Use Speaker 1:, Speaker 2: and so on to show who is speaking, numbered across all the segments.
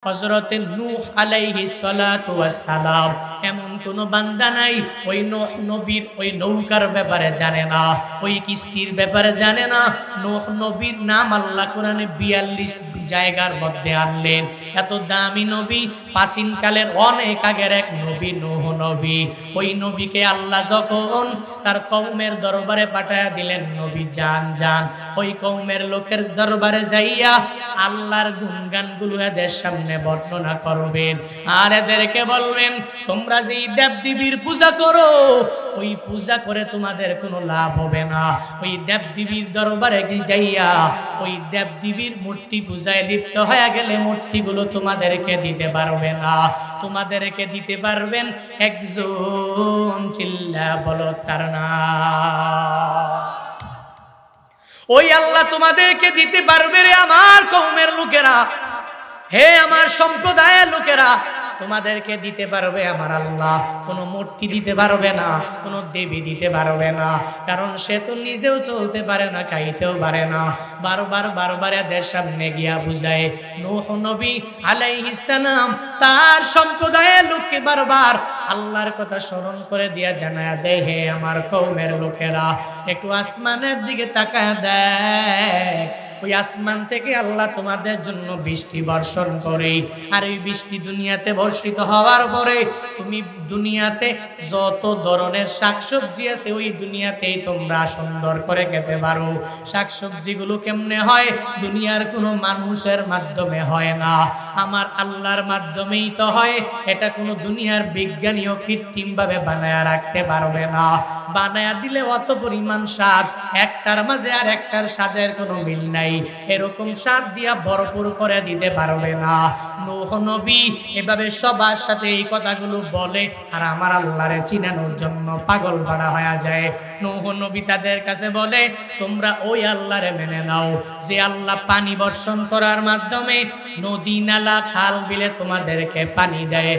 Speaker 1: হযরতে নূহ আলাইহিস সালাতু ওয়াস সালাম এমন কোন বান্দা নাই ওই নূহ নবীর ওই নৌকার ব্যাপারে জানে না, ওই কিস্তির ব্যাপারে জানে না। নূহ নবীর নাম আল্লাহ কোরআনে 42 জায়গার মধ্যে আনলেন। এত দামি নবী, প্রাচীন কালের অনেক আগের এক নবী নূহ নবী। ওই নবীকে আল্লাহ যখন তার কওমের দরবারে পাঠায়া দিলেন, নবী যান যান ওই কওমের লোকের দরবারে যাইয়া আল্লাহর গুণগানগুলো এদের সামনে বর্ণনা করবেন, আর এদেরকে বলবেন তোমরা যেই দেবদেবীর পূজা করো ওই পূজা করে তোমাদের কোনো লাভ হবে না। ওই দেবদেবীর দরবারে যাইয়া ওই দেবদেবীর মূর্তি পূজায় লিপ্ত হয়ে গেলে মূর্তিগুলো তোমাদেরকে দিতে পারবে না। তোমাদেরকে দিতে পারবেন একজন, চিল্লা বলো তার নাম। ওই আল্লাহ তোমাদেরকে দিতে পারবে রে আমার কওমের লোকেরা, হে আমার সম্প্রদায়ের লোকেরা, তোমাদেরকে দিতে পারবে আমার আল্লাহ। কোনো মূর্তি দিতে পারবে না, কোনো দেবী দিতে পারবে না, কারণ সে তো নিজেও চলতে পারে না, খাইতেও পারে না। বারবার এদের সামনে গিয়া বুঝায়। নূহ নবী আলাইহিস সালাম তার সম্প্রদায়ের লোককে বারবার আল্লাহর কথা স্মরণ করে দিয়া জানায়া দেয়, হে আমার কওমের লোকেরা একটু আসমানের দিকে তাকায়া দেখ। ওই আসমান থেকে আল্লাহ তোমাদের জন্য বৃষ্টি বর্ষণ করে, আর ওই বৃষ্টি দুনিয়াতে বর্ষিত হওয়ার পরে তুমি দুনিয়াতে যত ধরনের শাকসবজি আছে ওই দুনিয়াতেই তোমরা সুন্দর করে খেতে পারো। শাকসবজিগুলো কেমনে হয়? দুনিয়ার কোনো মানুষের মাধ্যমে হয় না, আমার আল্লাহর মাধ্যমেই তো হয়। এটা কোনো দুনিয়ার বিজ্ঞানীও কৃত্রিমভাবে বানায়া রাখতে পারবে না। বানায়া দিলে অত পরিমাণ স্বাদ, একটার মাঝে আর একটার স্বাদের কোনো মিল নাই, এরকম স্বাদ দিয়া ভরপুর করে দিতে পারবে না। নূহ নবী এভাবে সবার সাথে এই কথাগুলো বলে, আর আমার আল্লাহরে চিনানোর জন্য পাগল পাড়া হয়ে যায়। নূহ নবী তাদের কাছে বলে, তোমরা ওই আল্লাহরে মেনে নাও যে আল্লাহ পানি বর্ষণ করার মাধ্যমে নদী নালা খাল বিলে তোমাদেরকে পানি দেয়,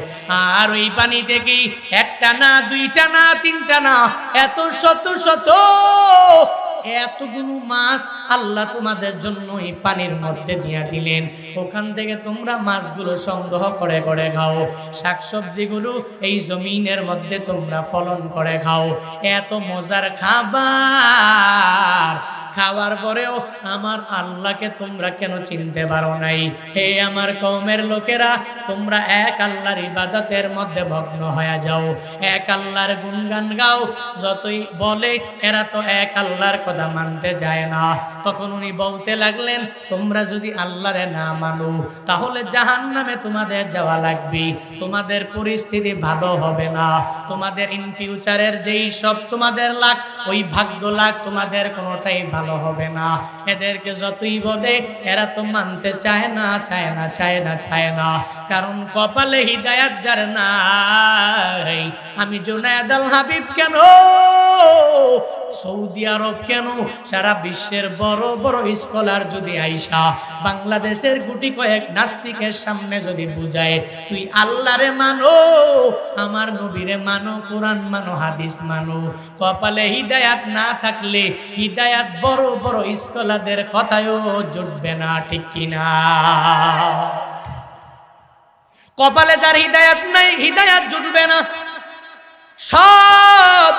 Speaker 1: আর ওই পানি থেকে একটা না, দুইটা না, তিনটা না, এত শত শত এতগুলো মাছ আল্লাহ তোমাদের জন্য এই পানির মধ্যে দিয়া দিলেন। ওখান থেকে তোমরা মাছগুলো সংগ্রহ করে করে খাও, শাকসবজিগুলো এই জমিনের মধ্যে তোমরা ফলন করে খাও। এত মজার খাবার খাওয়ার পরেও আমার আল্লাহকে তোমরা কেন চিনতে পারো নাই? হে আমার কওমের লোকেরা, তোমরা এক আল্লাহর ইবাদতের মধ্যে মগ্ন হয়ে যাও, এক আল্লাহর গুণগান গাও। যতই বলে এরা তো এক আল্লাহর কথা মানতে যায় না। তখন উনি বলতে লাগলেন, তোমরা যদি আল্লাহরে না মানো তাহলে জাহান্নামে তোমাদের যাওয়া লাগবে, তোমাদের পরিস্থিতি ভালো হবে না, তোমাদের ইন ফিউচারের যেই সব তোমাদের লাখ ওই ভাগ্য লাখ তোমাদের কোনোটাই ভালো হবে না। এদেরকে যতই বলে এরা তো মানতে চায় না, চায় না, চায় না, চায় না, কারণ কপালে হিদায়াত যার নাই। আমি জুনায়েদ আল হাবিব কেন, সৌদি আরব কেন, সারা বিশ্বের বড় বড় স্কলার যদি আইসা বাংলাদেশের গুটি কয়েক নাস্তিকের সামনে যদি বুঝায় তুই আল্লাহরে মানো, আমার নবীরে মানো, কোরআন মানো, হাদিস মানো, কপালে হিদায়াত না থাকলে হিদায়াত বড় বড় স্কলারদের কথায়ও জুটবে না, ঠিক কিনা? কপালে যার হিদায়াত নাই হিদায়াত জুটবে না। সব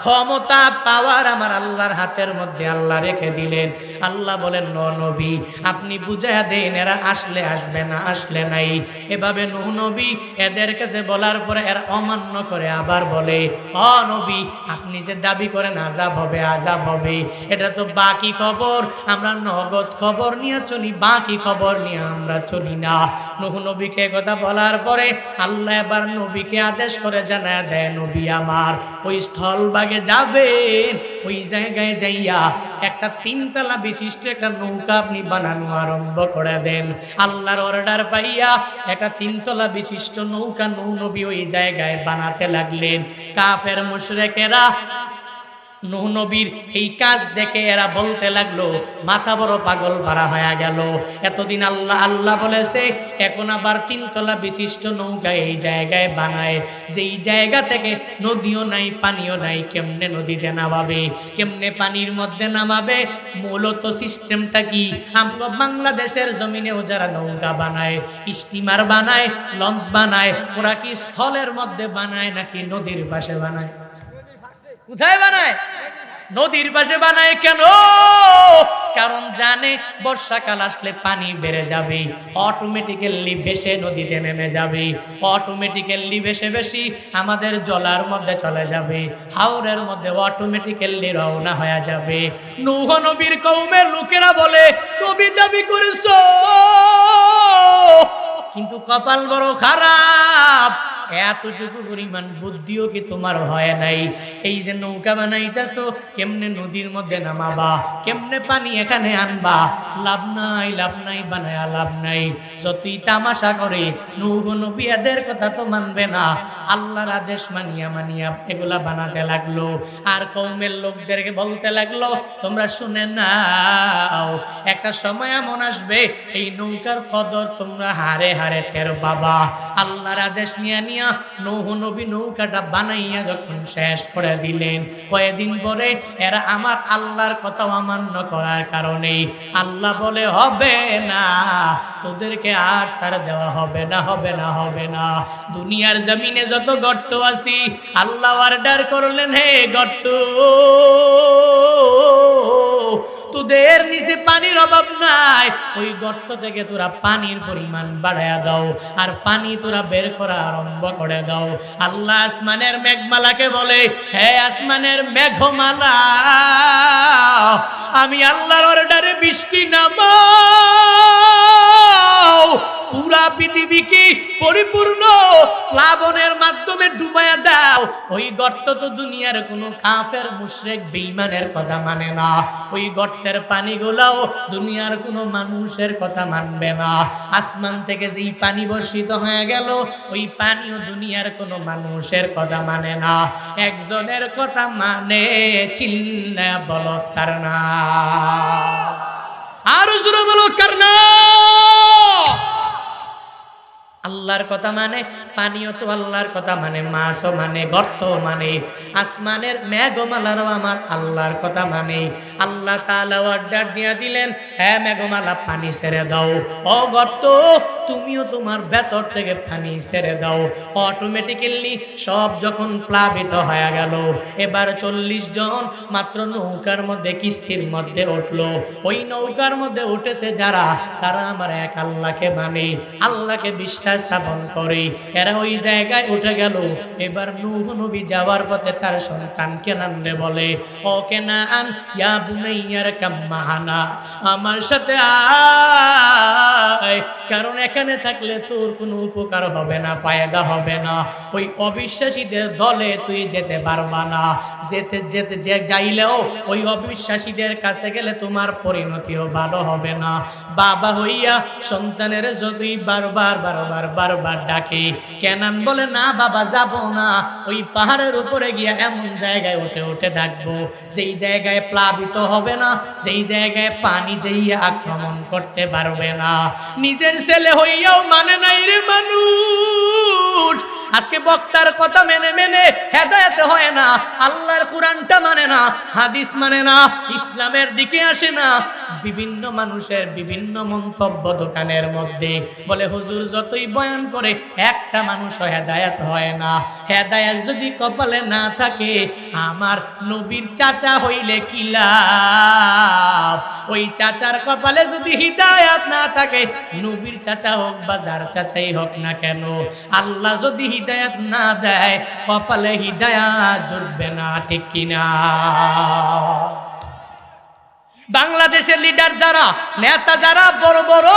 Speaker 1: ক্ষমতা পাওয়ার আমার আল্লাহর হাতের মধ্যে আল্লাহ রেখে দিলেন। আল্লাহ বলেন, নবী আপনি বুঝাইয়া দেন, এরা আসলে আসবে না, আসলে নাই। এভাবে নূহ নবী এদের কাছে বলার পরে এরা অমান্য করে আবার বলে, নবী আপনি যে দাবি করেন আযাব হবে, আযাব হবে, এটা তো বাকি খবর, আমরা নগদ খবর নিয়ে চলি, বাকি খবর নিয়ে আমরা চলি না। নূহ নবীকে কথা বলার পরে আল্লাহ এবার নবীকে আদেশ করে জানায় দেয়, নবী আমার ওই স্থলভাগে যাবেন, ওই জায়গায় যাইয়া একটা 3 তলা বিশিষ্ট একটা নৌকা আপনি বানানো আরম্ভ করে দেন। আল্লাহর অর্ডার পাইয়া একটা 3 তলা বিশিষ্ট নৌকা নূহ নবী ওই জায়গায় বানাতে লাগলেন। কাফের মুশরিকেরা নূহ নবীর এই কাজ দেখে এরা বলতে লাগলো মাথা বড় পাগল পারা হয়ে গেল। এতদিন আল্লাহ আল্লাহ বলেছে, এখন আবার 3 তলা বিশিষ্ট নৌকা এই জায়গায় বানায়, যেই জায়গা থেকে নদীও নাই পানিও নাই, কেমনে নদীতে নামাবে, কেমনে পানির মধ্যে নামাবে? মূলত সিস্টেমটা কি? আমরা বাংলাদেশের জমিনেও যারা নৌকা বানায়, স্টিমার বানায়, লঞ্চ বানায়, ওরা কি স্থলের মধ্যে বানায় নাকি নদীর পাশে বানায়? কোথায় বানায়? নদীর পাশে বানায়। কেন? কারণ জানে বর্ষাকাল আসলে পানি বেড়ে যাবে, অটোমেটিক্যালি ভেসে নদীতে নেমে যাবে, অটোমেটিক্যালি ভেসে ভেসে আমাদের জলার মধ্যে চলে যাবে, হাওরের মধ্যে অটোমেটিক্যালি রওনা হয়ে যাবে। নূহ নবীর কওমের লোকেরা বলে নবী দাবি করেছো, কিন্তু কপাল বড় খারাপ, এতটুকু পরিমাণ বুদ্ধিও কি তোমার হয় নাই? এই যে নৌকা বানাইতেছো, কেমনে নদীর মধ্যে নামাবা, কেমনে পানি এখানে আনবা? লাভ নাই, লাভ নাই, বানায়া লাভ নাই। যতই তামাশা করে নূহ নবী এদের কথা তো মানবে না, আল্লাহর আদেশ মানিয়া মানিয়া এগুলা বানাতে লাগলো। আর কওমের লোকদেরকে বলতে লাগলো, তোমরা শুনে নাও, একটা সময় এমন আসবে এই নৌকার কদর তোমরা হারে হারে টের পাবা। আল্লাহর আদেশ নিয়ে নিয়া নূহ নবী নৌকাটা বানাইয়া যখন শেষ করে দিলেন, কয়েকদিন পরে এরা আমার আল্লাহর কথা অমান্য করার কারণে আল্লাহ বলে হবে না, তোদেরকে আর ছাড় দেওয়া হবে না, হবে না, হবে না। দুনিয়ার জমিনে যত গর্ত আছি আল্লাহ অর্ডার করলেন, হে গর্ত, তোদের নিচে পানির অভাব নাই, ওই গর্ত থেকে তোরা পানির পরিমাণ বাড়ায়া দাও, আর পানি তোরা বের করা আরম্ভ করে দাও। আল্লাহ আসমানের মেঘমালাকে বলে, হে আসমানের মেঘমালা, আমি আল্লাহর অর্ডারে বৃষ্টি নামাও, পুরা পৃথিবীকে পরিপূর্ণ প্লাবনের মাধ্যমে ডুবাইয়া দাও। ওই গর্ত তো দুনিয়ার কোনো কাফের মুশরিক বেঈমানের কথা মানে না, ওই গর্তের পানিগুলাও দুনিয়ার কোনো মানুষের কথা মানবে না। আসমান থেকে যেই পানি বর্ষিত হয়ে গেল, ওই পানিও দুনিয়ার কোনো মানুষের কথা মানে না, একজনের কথা মানে, চিল্লা বলো তার না, আর জোরে বলো কার না। আল্লাহর কথা মানে, পানিও তো আল্লাহর কথা মানে, মাছও মানে, গর্ত মানে, আসমানের মেঘমালারও আমার আল্লাহর কথা মানে। আল্লাহ তাআলা অর্ডার দিয়ে দিলেন, হ্যাঁ মেঘমালা পানি ছেড়ে দাও, ও গর্ত তুমিও তোমার ভেতর থেকে পানি ছেড়ে দাও। অটোমেটিক্যালি সব যখন প্লাবিত হয়ে গেল, এবার 40 জন মাত্র নৌকার মধ্যে, কিস্তির মধ্যে উঠলো। ওই নৌকার মধ্যে উঠেছে যারা, তারা আমার এক আল্লাহকে মানে, আল্লাহকে বিশ্বাস স্থাপন করে, এরা ওই জায়গায় উঠে গেল। এবার নূহ নবী যাওয়ার পথে তার সন্তান কেনানরে বলে, ও কেনান, ইয়া বুনাইয়ার কাম্মাহানা, আমার সাথে আয়, কারণ এখানে থাকলে তোর কোনো উপকার হবে না, ফায়দা হবে না, ওই অবিশ্বাসীদের দলে তুই যেতে পারবা না, যেতে যেতে যে যাইলেও ওই অবিশ্বাসীদের কাছে গেলে তোমার পরিণতিও ভালো হবে না। বাবা হইয়া সন্তানের যতই বারবার বারবার বারবার ডাকে, কেনান বলে, না বাবা যাব না, ওই পাহাড়ের উপরে গিয়া এমন জায়গায় উঠে উঠে থাকবো যেই জায়গায় প্লাবিত হবে না, যেই জায়গায় পানি যেইয়া আক্রমণ করতে পারবে না। নিজের ছেলে হইয়াও মানে নাই রে মানুষ, আজকে বক্তার কথা মেনে মেনে হেদায়েত হয় না, আল্লাহর কোরআনটা মানে না, হাদিস মানে না, ইসলামের দিকে আসে না। বিভিন্ন মানুষের বিভিন্ন মন্তব্য দোকানের মধ্যে বলে, হুজুর যতই বয়ান করে একটা মানুষও হেদায়েত হয় না। হেদায়েত যদি কপালে না থাকে, আমার নবীর চাচা হইলে কি লাভ? ওই চাচার কপালে যদি হিদায়াত না থাকে, নবীর চাচা হোক বা যার চাচাই হোক না কেন, আল্লাহ যদি হিদায়াত না দেয়, কপালে হিদায়াত জুটবে না, ঠিক কিনা? বাংলাদেশের লিডার যারা, নেতা যারা, বড় বড়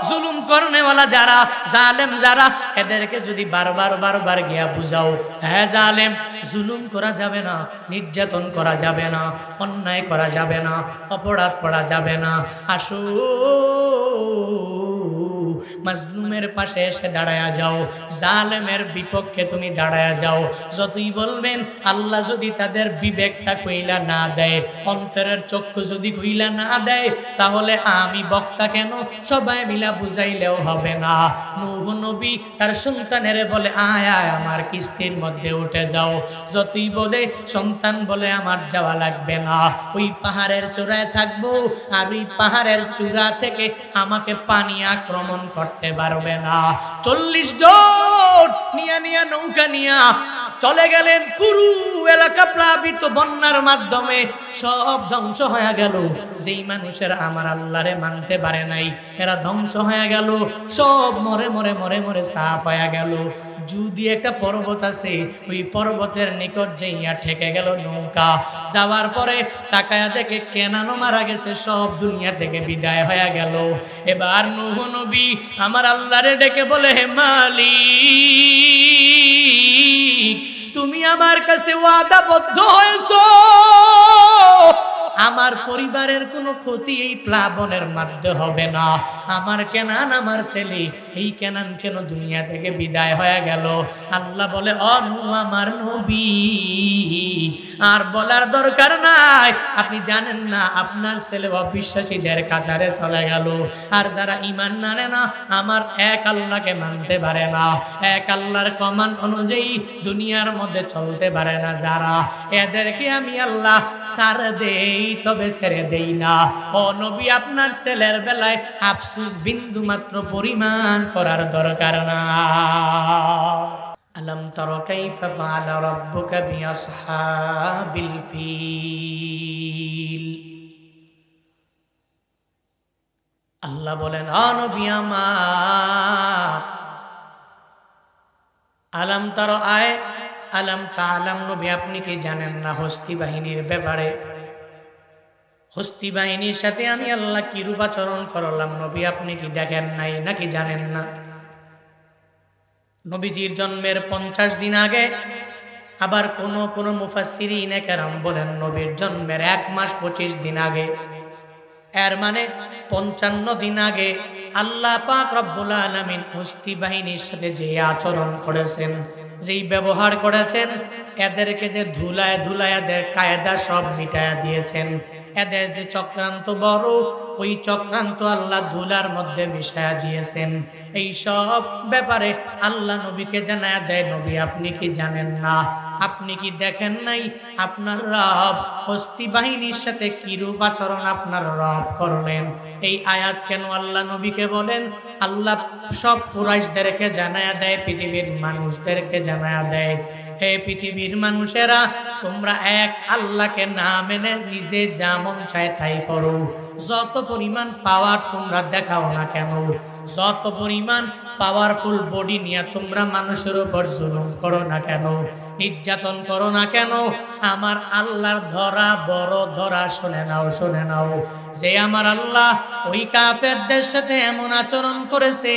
Speaker 1: জুলুম করনেওয়ালা যারা, জালেম যারা, এদেরকে যদি বারবার বারবার গিয়া বুঝাও, হ্যাঁ জালেম, জুলুম করা যাবে না, নির্যাতন করা যাবে না, অন্যায় করা যাবে না, অপরাধ করা যাবে না, আসো মাজলুমের পাশে এসে দাঁড়ায়া যাও, জালেমের বিপক্ষে তুমি দাঁড়ায়া যাও। যতই বলবেন আল্লাহ যদি তাদের বিবেকটা কইলা না দেয়, অন্তরের চক্ষু যদি কইলা না দেয়, তাহলে আমি বক্তা কেন, সবাই মিলা বুঝাইলেও হবে না। নূহ নবী তার সন্তানের বলে আয় আয় আমার কিস্তির মধ্যে উঠে যাও। যতই বলে সন্তান বলে আমার যাওয়া লাগবে না, ওই পাহাড়ের চূড়ায় থাকবো, আর ওই পাহাড়ের চূড়া থেকে আমাকে পানি আক্রমণ করতে পারবে না। 40 জন নিয়া নৌকা নিয়া চলে গেলেন। পুরো এলাকা প্লাবিত, বন্যার মাধ্যমে সব ধ্বংস হয়ে গেল। যেই মানুষেরা আমার আল্লাহরে মানতে পারে নাই, এরা ধ্বংস হয়ে গেল, সব মরে মরে মরে মরে সাফ হয়ে গেল। যদি একটা পর্বত আছে, ওই পর্বতের নিকট যাইয়া ঠেকে গেল নৌকা। যাওয়ার পরে তাকায়া দেখে কেনানো মারা গেছে, সব দুনিয়া থেকে বিদায় হয়ে গেল। এবার নূহ নবী আমার আল্লাহরে ডেকে বলে, হে মালিক, তুমি আমার কাছে ওয়াদাবদ্ধ হয়েছো, আমার পরিবারের কোনো ক্ষতি এই প্লাবনের মধ্যে হবে না। আমার কেনান, আমার ছেলে, এই কেনান কেন দুনিয়া থেকে বিদায় হয়ে গেল? আল্লাহ বলে, নূহ আমার নবী, আর বলার দরকার নাই। আপনি জানেন না আপনার ছেলে অবিশ্বাসীদের কাতারে চলে গেল। আর যারা ঈমান আনে না, আমার এক আল্লাহকে মানতে পারে না, এক আল্লাহর কমান্ড অনুযায়ী দুনিয়ার মধ্যে চলতে পারে না যারা, এদেরকে আমি আল্লাহ ছাড় দেই, তবে ছেড়ে দেই না। ও নবী, আপনার ছেলের বেলায় আফসোস বিন্দু মাত্র পরিমাণ করার দরকার না। আলম তারা কাইফা ফাআলা রাব্বুকা বিআসহাবিল ফিল। আল্লাহ বলেন, নবী আমার, আলম তারা আয় আলম তাআলাম, নবী আপনি কি জানেন না হস্তি বাহিনীর ব্যাপারে? হস্তি বাহিনীর সাথে আমি আল্লাহ কি রূপাচরণ করলাম, নবী আপনি কি দেখেন নাই নাকি জানেন না? নবীজির জন্মের 50 দিন আগে, আবার কোন মুফাসসিরিনে কেরাম বলেন নবীর জন্মের 1 মাস 25 দিন আগে। এর মানে 55 দিন আগে আল্লাহ পাক রব্বুল আলামিন হস্তি বাহিনীর সাথে যে আচরণ করেছেন, যেই ব্যবহার করেছেন, এদেরকে যে ধুলায় ধুলায় এদের কায়দা সব মিটায়া দিয়েছেন। এদের যে চক্রান্ত বড়, ওই চক্রান্ত আল্লাহ ধুলার মধ্যে মিশায়া দিয়েছেন। এই সব ব্যাপারে আল্লাহ নবীকে জানায়া দেয়, নবী আপনি কি জানেন না, আপনি কি দেখেন নাই আপনার রব হস্তি বাহিনীর সাথে কি রূপ আচরণ আপনার রব করলেন? এই আয়াত কেন আল্লাহ নবীকে বলেন? আল্লাহ সব কুরাইশদেরকে জানায়া দেয়, পৃথিবীর মানুষদেরকে জানায়া দেয়, হে পৃথিবীর মানুষেরা, তোমরা এক আল্লাহকে না মেনে নিজে যা মন চায় তাই করো। যত পরিমাণ পাওয়ার তোমরা দেখাও না কেন, যত পরিমাণ পাওয়ারফুল বডি নিয়ে তোমরা মানুষের উপর জুলুম করো না কেন, নির্যাতন করো না কেন, আমার আল্লাহর ধরা বড় ধরা। শুনে নাও, শুনে নাও, যে আমার আল্লাহ ওই কাফেরদের সাথে এমন আচরণ করেছে,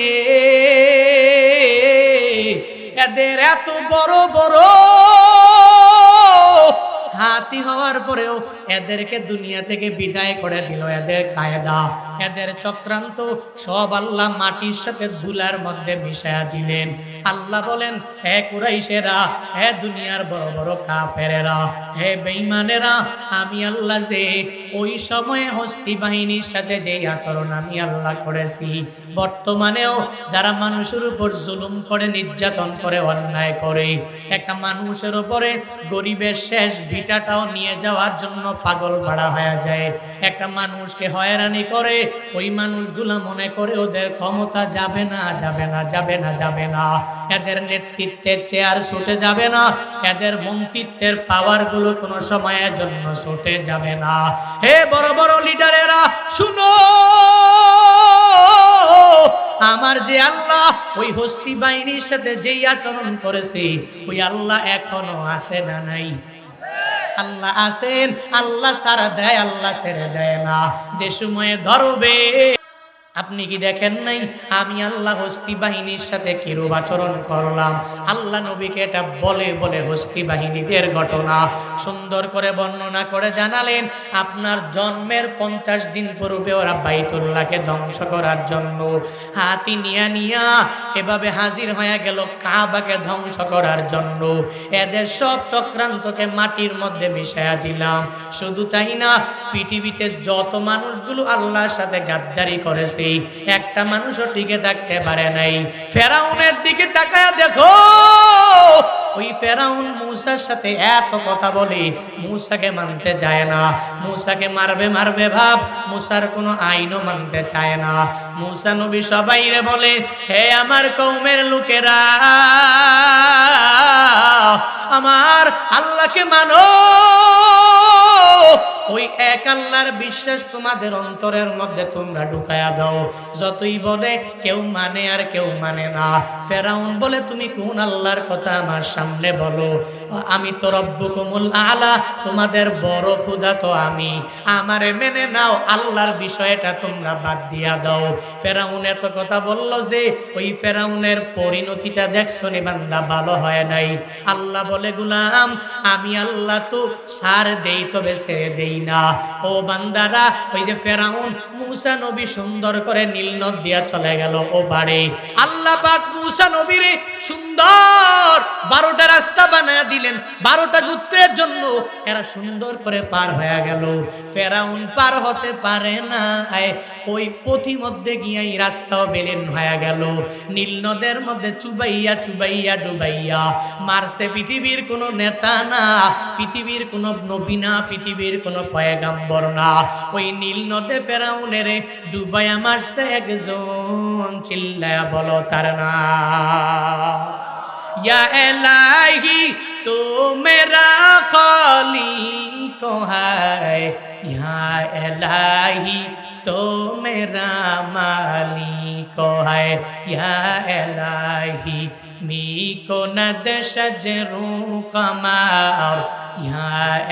Speaker 1: এদের এত বড় বড় হাতি হওয়ার পরেও এদেরকে দুনিয়া থেকে বিদায় করে দিল। এদের কায়দা, এদের চক্রান্ত সব আল্লাহ মাটির সাথে ধুলার মধ্যে মিশায়া দিলেন। আল্লাহ বলেন, হে কুরাইশেরা, হে দুনিয়ার বড় বড় কাফেরেরা, হে বেঈমানেরা, আমি আল্লাহ যে ওই সময়ে হস্তি বাহিনীর সাথে যে আচরণ আমি আল্লাহ করেছি, বর্তমানেও যারা মানুষের উপর জুলুম করে, নির্যাতন করে, অন্যায় করে, একটা মানুষের উপরে গরিবের শেষ ভিটাটাও নিয়ে যাওয়ার জন্য পাগল ভাড়া হয়ে যায়, একটা মানুষকে হয়রানি করে, ওই মানুষগুলো মনে করে ওদের ক্ষমতা যাবে না, যাবে না, যাবে না, যাবে না, এদের নেতৃত্বের চেয়ার ছুটে যাবে না, এদের মন্ত্রিত্বের পাওয়ার গুলো কোনো সময়ের জন্য ছুটে যাবে না। হে বড় বড় লিডারেরা, শুনো, আমার যে আল্লাহ ওই হস্তি বাহিনীর সাথে যেই আচরণ করেছে, ওই আল্লাহ এখনো আছে না নাই? আল্লাহ আছেন, আল্লাহ ছাড়া দেয়, আল্লাহ ছেড়ে দেয় না। যে সময়ে ধরবে আপনি কি দেখেন নাই আমি আল্লাহ হস্তি বাহিনীর সাথে কিরূপ আচরণ করলাম? আল্লাহ নবীকে এটা বলে বলে হস্তি বাহিনীদের ঘটনা সুন্দর করে বর্ণনা করে জানালেন। আপনার জন্মের 50 দিন পূর্বে ওরা বাইতুল্লাহকে ধ্বংস করার জন্য হাতি নিয়া এভাবে হাজির হয়ে গেল কাবাকে ধ্বংস করার জন্য। এদের সব চক্রান্তকে মাটির মধ্যে মিশাইয়া দিলাম। শুধু তাই না, পৃথিবীতে যত মানুষগুলো আল্লাহর সাথে গাদ্দারি করেছে একটা মানুষও টিকে থাকতে পারে নাই। ফেরাউনের দিকে তাকায়া দেখো, ওই ফেরাউন মূসার সাথে এত কথা বলে মূসাকে মানতে চায় না। মূসাকে মারবে ভাব, মূসার কোনো আইনও মানতে চায় না। মূসা নবী সবাইরে বলে, হে আমার কওমের লোকেরা, আমার আল্লাহকে মানো। ওই এক আল্লাহর বিশ্বাস তোমাদের অন্তরের মধ্যে তোমরা ঢুকায়া দাও। যতই বলে কেউ মানে আর কেউ মানে না। ফেরাউন বলে, তুমি কোন আল্লাহর কথা আমার সামনে বলো? আমি তো রব্বুকুমুল আলা, তোমাদের বড় খোদা তো আমি, আমারে মেনে নাও, আল্লাহর বিষয়টা তোমরা বাদ দিয়া দাও। ফেরাউন এত কথা বলল যে ওই ফেরাউনের পরিণতিটা দেখছো নি বান্দা, ভালো হয় নাই। আল্লাহ বলে, গোলাম আমি আল্লাহ তো সার দেই তবে ছেড়ে দেই না। ও বান্দারা, ওই যে ফেরাউন মূসা নবী সুন্দর করে নীল নদ দিয়া চলে গেল ও পারে। আল্লাহ পাক মূসা নবীরে সুন্দর 12টা রাস্তা বানায় দিলেন, 12টা গোত্রের জন্য। এরা সুন্দর করে পার হয়ে গেল। ফেরাউন পার হতে পারে না, ওই পথি মধ্যে গিয়ে এই রাস্তাও বেলেন হয়ে গেল। নীল নদের মধ্যে চুবাইয়া চুবাইয়া ডুবাইয়া মারছে। পৃথিবীর কোনো নেতা না, পৃথিবীর কোনো নবী না, পৃথিবীর কোনো পয়গাম্বর না। ওই নীল নদে ফেরাউনের ডুবাইয়া মারছে একজন। চিল্লায়া বলো তার না। या इलाही तू मेरा खालिक है, या इलाही तो मेरा मालिक है, या इलाही मी को नद शजरू कमार, या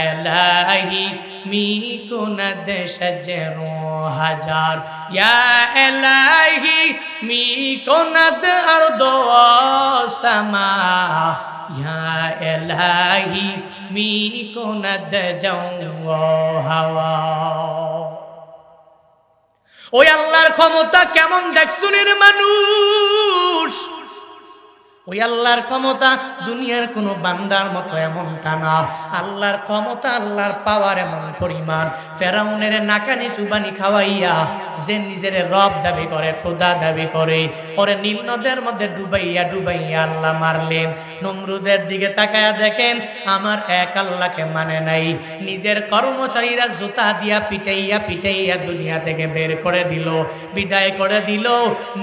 Speaker 1: इलाही मी को नद शजरू हजार, या इलाही मी को नद अर्दो समा, या इलाही मी को नद जाऊं हवा। ওই আল্লাহর ক্ষমতা কেমন দেখছুনের মানুষ? ওই আল্লাহর ক্ষমতা দুনিয়ার কোনো বান্দার মতো এমনটা না। আল্লাহর ক্ষমতা, আল্লাহর পাওয়ার এমন পরিমাণ। ফেরাউনের নাকানি চুবানি খাওয়াইয়া যে নিজের রব দাবি করে, খোদা দাবি করে, ওরে নীল নদের মধ্যে ডুবাইয়া ডুবাইয়া আল্লাহ মারলেন। নমরুদের দিকে তাকায়া দেখেন, আমার এক আল্লাহকে মানে নাই। নিজের কর্মচারীরা জুতা দিয়া পিটাইয়া পিটাইয়া দুনিয়া থেকে বের করে দিল, বিদায় করে দিল।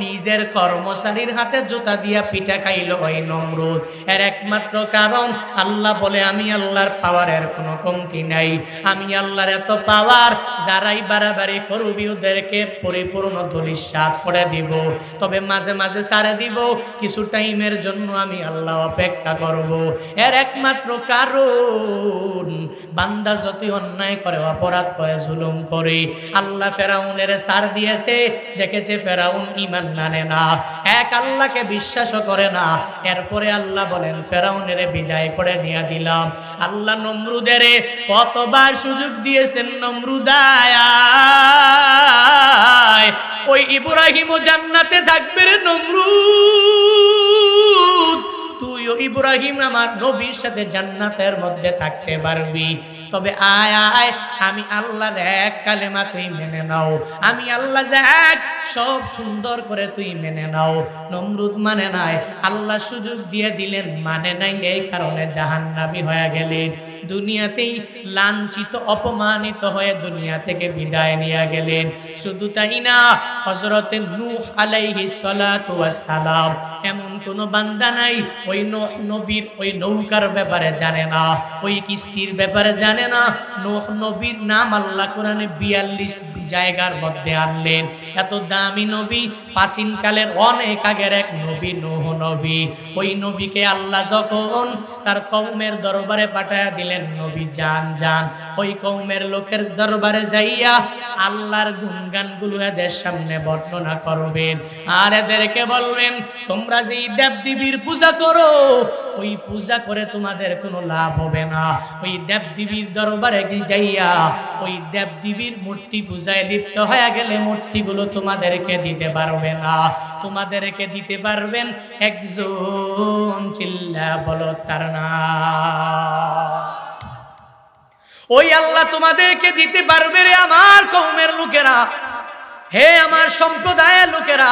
Speaker 1: নিজের কর্মচারীর হাতে জুতা দিয়া পিটা খাইল ওই নমরুদ। এর একমাত্র কারণ আল্লাহ বলে, আমি আল্লাহর পাওয়ারের কোনো কমতি নাই। আমি আল্লাহর এত পাওয়ার, যারাই বাড়াবাড়ি করবি ওদেরকে পরিপূর্ণ ধূলিসাৎ করে দিব। তবে মাঝে মাঝে ছাড়ে দিব, কিছু টাইমের জন্য আমি আল্লাহ অপেক্ষা করব। এর একমাত্র কারণ বান্দা যতই অন্যায় করে, অপরাধ করে, জুলুম করে, আল্লাহ ফেরাউনের ছাড় দিয়েছে। দেখেছে ফেরাউন ঈমান মানে না, এক আল্লাহকে বিশ্বাসও করে না। এরপরে আল্লাহ বলেন, ফেরাউনের বিদায় করে দিয়া দিলাম। আল্লাহ নমরুদের কতবার সুযোগ দিয়েছেন, নমরুদায় ওই ইব্রাহিমও জান্নাতে থাকবে রে নমরুদ, তুইও ইব্রাহিম আমার নবীর সাথে জান্নাতের মধ্যে থাকতে পারবি। তবে আয় আয়, আমি আল্লাহর এক কালেমা তুই মেনে নাও, আমি আল্লাহ এক, সব সুন্দর করে তুই মেনে নাও। নমরুদ মানে নাই, আল্লাহ সুযোগ দিয়ে দিলেন, মানে নাই। এই কারণে জাহান্নামী হয়ে গেলেন। দুনিয়াতেই লাঞ্ছিত অপমানিত হয়ে দুনিয়া থেকে বিদায় নিয়ে গেলেন। শুধু তাই না, হযরতে নূহ আলাইহিস সালাতু ওয়াস সালাম এমন কোন বান্দা নাই ওই নূহ নবীর ওই নৌকার ব্যাপারে জানে না, ওই কিস্তির ব্যাপারে জানে না। নূহ নবীর নাম আল্লাহ কোরআনে 42 জায়গার মধ্যে আনলেন। এত দামি নবী, প্রাচীন কালের অনেক আগের এক নবী নূহ নবী। ওই নবীকে আল্লাহ যখন তার কওমের দরবারে পাঠায়া দিলেন, নবী যান যান ওই কওমের লোকের দরবারে যাইয়া আল্লাহর গুণগানগুলো এদের সামনে বর্ণনা করবেন আর এদেরকে বলবেন তোমরা যেই দেবদেবীর পূজা করো ওই পূজা করে তোমাদের কোনো লাভ হবে না। ওই দেবদেবীর দরবারে যাইয়া ওই দেবদেবীর মূর্তি পূজায় লিপ্ত হয়ে গেলে মূর্তিগুলো তোমাদেরকে দিতে পারবে না। তোমাদেরকে দিতে পারবেন একজন, চিল্লা বলো তার নাম। ওই আল্লাহ তোমাদেরকে দিতে পারবে রে আমার কওমের লোকেরা, হে আমার সম্প্রদায়ের লোকেরা,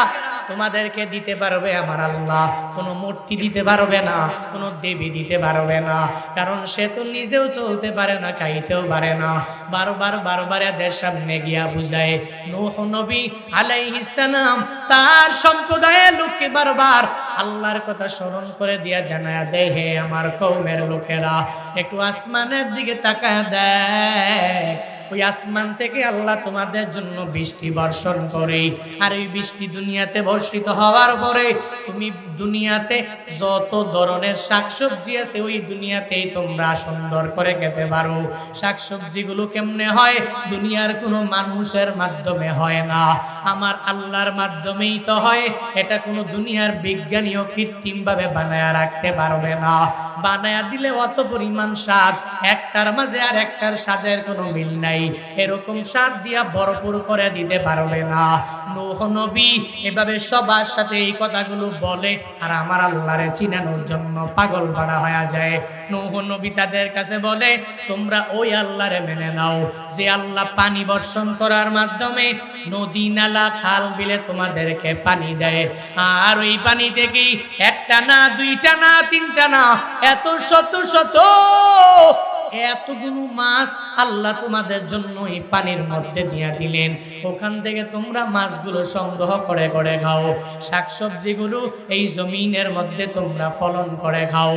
Speaker 1: তোমাদেরকে দিতে পারবে আমার আল্লাহ। কোনো মূর্তি দিতে পারবে না, কোনো দেবী দিতে পারবে না, কারণ সে তো নিজেও চলতে পারে না, খাইতেও পারে না। বারবার এদের সামনে গিয়া বুঝায়। নূহ নবী আলাইহিস সালাম তার সম্প্রদায়ের লোককে বারবার আল্লাহর কথা স্মরণ করে দিয়া জানায়া দেয়, হে আমার কওমের লোকেরা একটু আসমানের দিকে তাকায় দেখ, ওই আসমান থেকে আল্লাহ তোমাদের জন্য বৃষ্টি বর্ষণ করে, আর ওই বৃষ্টি দুনিয়াতে বর্ষিত হওয়ার পরে তুমি দুনিয়াতে যত ধরনের শাকসবজি আছে ওই দুনিয়াতেই তোমরা সুন্দর করে খেতে পারো। শাকসবজিগুলো কেমনে হয়? দুনিয়ার কোনো মানুষের মাধ্যমে হয় না, আমার আল্লাহর মাধ্যমেই তো হয়। এটা কোনো দুনিয়ার বিজ্ঞানীও কৃত্রিমভাবে বানায়া রাখতে পারবে না। বানায়া দিলে অত পরিমাণ স্বাদ, একটার মাঝে আর একটার স্বাদের কোনো মিল নাই, এরকম স্বাদ দিয়া ভরপুর করে দিতে পারবে না। নূহ নবী এভাবে সবার সাথে এই কথাগুলো বলে আর আমার আল্লাহরে চিনানোর জন্য পাগল পাড়া হয়ে যায়। নূহ নবী তাদের কাছে বলে, তোমরা ওই আল্লাহরে মেনে নাও যে আল্লাহ পানি বর্ষণ করার মাধ্যমে নদী নালা খাল বিলে তোমাদেরকে পানি দেয়, আর ওই পানি থেকেই একটা না দুইটা না তিনটা না এত শত শত এতগুলো মাছ আল্লাহ তোমাদের জন্য এই পানির মধ্যে দিয়া দিলেন। ওখান থেকে তোমরা মাছগুলো সংগ্রহ করে করে খাও, শাকসবজিগুলো এই জমিনের মধ্যে তোমরা ফলন করে খাও।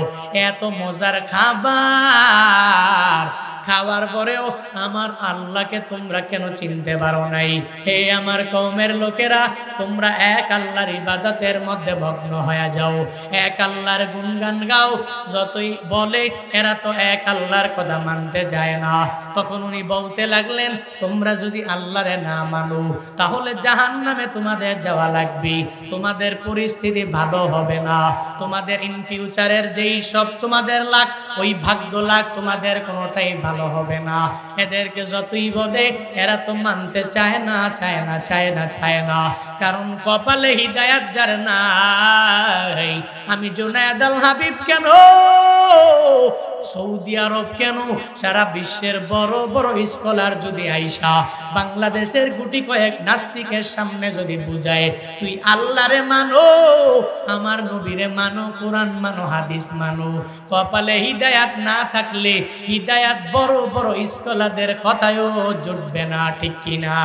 Speaker 1: এত মজার খাবার খাওয়ার পরেও আমার আল্লাহকে তোমরা কেন চিনতে পারো নাই? হে আমার কওমের লোকেরা, তোমরা এক আল্লাহর ইবাদতের মধ্যে মগ্ন হয়ে যাও, এক আল্লাহর গুণগান গাও। যতই বলে এরা তো এক আল্লাহর কথা মানতে যায় না। তখন উনি বলতে লাগলেন, তোমরা যদি আল্লাহরে না মানো তাহলে জাহান্নামে তোমাদের যাওয়া লাগবে, তোমাদের পরিস্থিতি ভালো হবে না, তোমাদের ইন ফিউচারের যেই সব তোমাদের লাখ ওই ভাগ্য লাখ তোমাদের কোনোটাই ভালো হবে না। এদেরকে যতই বলে এরা তো মানতে চায় না, চায় না, চায় না, চায় না, কারণ কপালে হিদায়াত যার নাই। আমি জুনায়েদ আল হাবিব কেন, সৌদি আরব কেন, সারা বিশ্বের বড় বড় স্কলার যদি আইসা বাংলাদেশের গুটি কয়েক নাস্তিকের সামনে যদি বুঝায় তুই আল্লাহরে মানো, আমার নবীরে মানো, কোরআন মানো, হাদিস মানো, কপালে হিদায়াত না থাকলে হিদায়াত বড় বড় স্কলারদের কথায়ও জুটবে না, ঠিক কিনা?